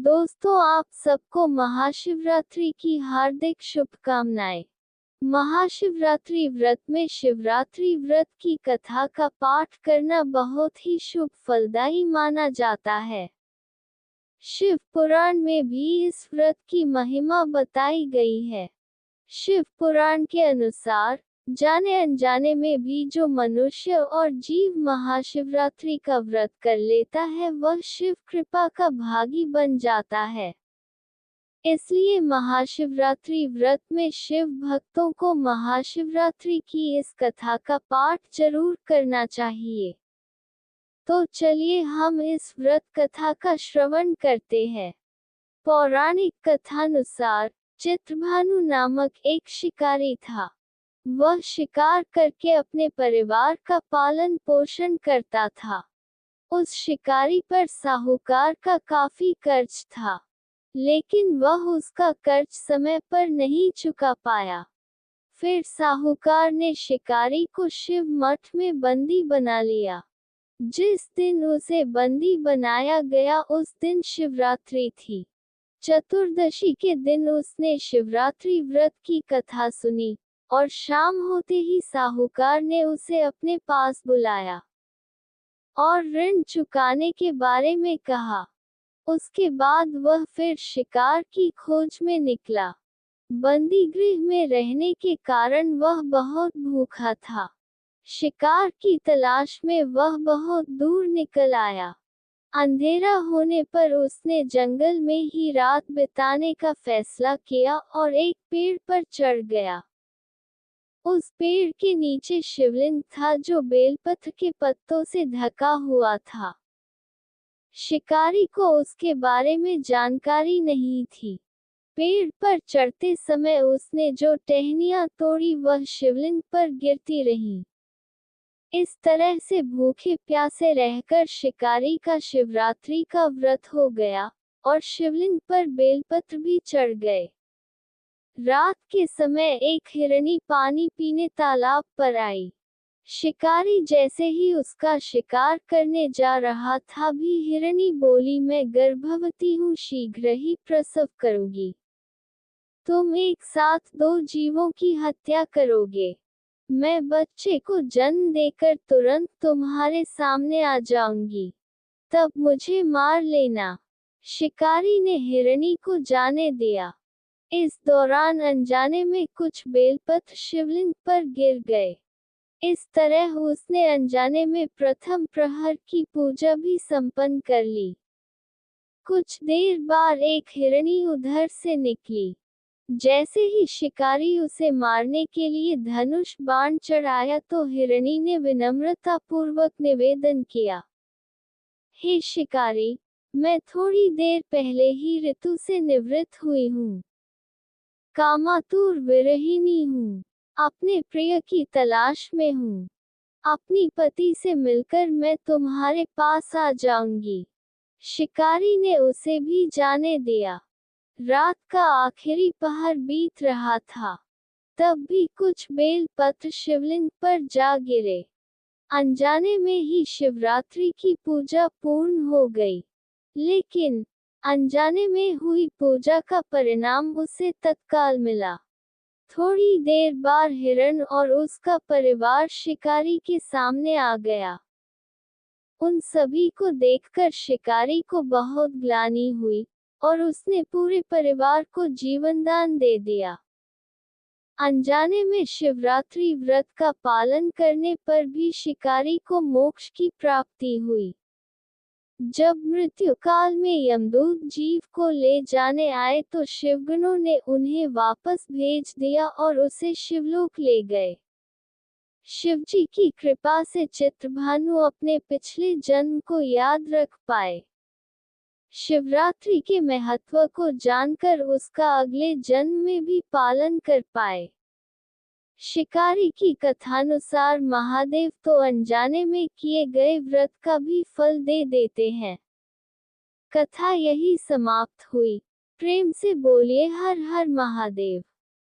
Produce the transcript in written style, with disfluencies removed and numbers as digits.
दोस्तों, आप सबको महाशिवरात्रि की हार्दिक शुभकामनाएं। महाशिवरात्रि व्रत में शिवरात्रि व्रत की कथा का पाठ करना बहुत ही शुभ फलदायी माना जाता है। शिव पुराण में भी इस व्रत की महिमा बताई गई है। शिव पुराण के अनुसार जाने अनजाने में भी जो मनुष्य और जीव महाशिवरात्रि का व्रत कर लेता है वह शिव कृपा का भागी बन जाता है। इसलिए महाशिवरात्रि व्रत में शिव भक्तों को महाशिवरात्रि की इस कथा का पाठ जरूर करना चाहिए। तो चलिए हम इस व्रत कथा का श्रवण करते हैं। पौराणिक कथानुसार चित्रभानु नामक एक शिकारी था। वह शिकार करके अपने परिवार का पालन पोषण करता था। उस शिकारी पर साहूकार का काफी कर्ज था, लेकिन वह उसका कर्ज समय पर नहीं चुका पाया। फिर साहूकार ने शिकारी को शिव मठ में बंदी बना लिया। जिस दिन उसे बंदी बनाया गया उस दिन शिवरात्रि थी। चतुर्दशी के दिन उसने शिवरात्रि व्रत की कथा सुनी और शाम होते ही साहूकार ने उसे अपने पास बुलाया और ऋण चुकाने के बारे में कहा। उसके बाद वह फिर शिकार की खोज में निकला। बंदीगृह में रहने के कारण वह बहुत भूखा था। शिकार की तलाश में वह बहुत दूर निकल आया। अंधेरा होने पर उसने जंगल में ही रात बिताने का फैसला किया और एक पेड़ पर चढ़ गया। उस पेड़ के नीचे शिवलिंग था जो बेलपत्र के पत्तों से ढका हुआ था। शिकारी को उसके बारे में जानकारी नहीं थी। पेड़ पर चढ़ते समय उसने जो टहनियां तोड़ी वह शिवलिंग पर गिरती रहीं। इस तरह से भूखे प्यासे रहकर शिकारी का शिवरात्रि का व्रत हो गया और शिवलिंग पर बेलपत्र भी चढ़ गए। रात के समय एक हिरनी पानी पीने तालाब पर आई। शिकारी जैसे ही उसका शिकार करने जा रहा था भी हिरनी बोली, मैं गर्भवती हूँ, शीघ्र ही प्रसव करूंगी। तुम एक साथ दो जीवों की हत्या करोगे। मैं बच्चे को जन्म देकर तुरंत तुम्हारे सामने आ जाऊंगी, तब मुझे मार लेना। शिकारी ने हिरनी को जाने दिया। इस दौरान अनजाने में कुछ बेलपत्र शिवलिंग पर गिर गए। इस तरह उसने अनजाने में प्रथम प्रहर की पूजा भी संपन्न कर ली। कुछ देर बाद एक हिरनी उधर से निकली। जैसे ही शिकारी उसे मारने के लिए धनुष बाण चढ़ाया तो हिरनी ने विनम्रतापूर्वक निवेदन किया, हे शिकारी, मैं थोड़ी देर पहले ही ऋतु से निवृत्त हुई हूँ। कामातुर विरहिणी हूँ। अपने प्रिय की तलाश में हूँ। अपनी पति से मिलकर मैं तुम्हारे पास आ जाऊंगी। शिकारी ने उसे भी जाने दिया। रात का आखिरी पहर बीत रहा था, तब भी कुछ बेल पत्र शिवलिंग पर जा गिरे। अनजाने में ही शिवरात्रि की पूजा पूर्ण हो गई, लेकिन अनजाने में हुई पूजा का परिणाम उसे तत्काल मिला। थोड़ी देर बाद हिरण और उसका परिवार शिकारी के सामने आ गया। उन सभी को देखकर शिकारी को बहुत ग्लानि हुई और उसने पूरे परिवार को जीवनदान दे दिया। अनजाने में शिवरात्रि व्रत का पालन करने पर भी शिकारी को मोक्ष की प्राप्ति हुई। जब मृत्यु काल में यमदूत जीव को ले जाने आए तो शिवगणों ने उन्हें वापस भेज दिया और उसे शिवलोक ले गए। शिवजी की कृपा से चित्रभानु अपने पिछले जन्म को याद रख पाए। शिवरात्रि के महत्व को जानकर उसका अगले जन्म में भी पालन कर पाए। शिकारी की कथानुसार महादेव तो अनजाने में किए गए व्रत का भी फल दे देते हैं। कथा यही समाप्त हुई। प्रेम से बोलिए हर हर महादेव।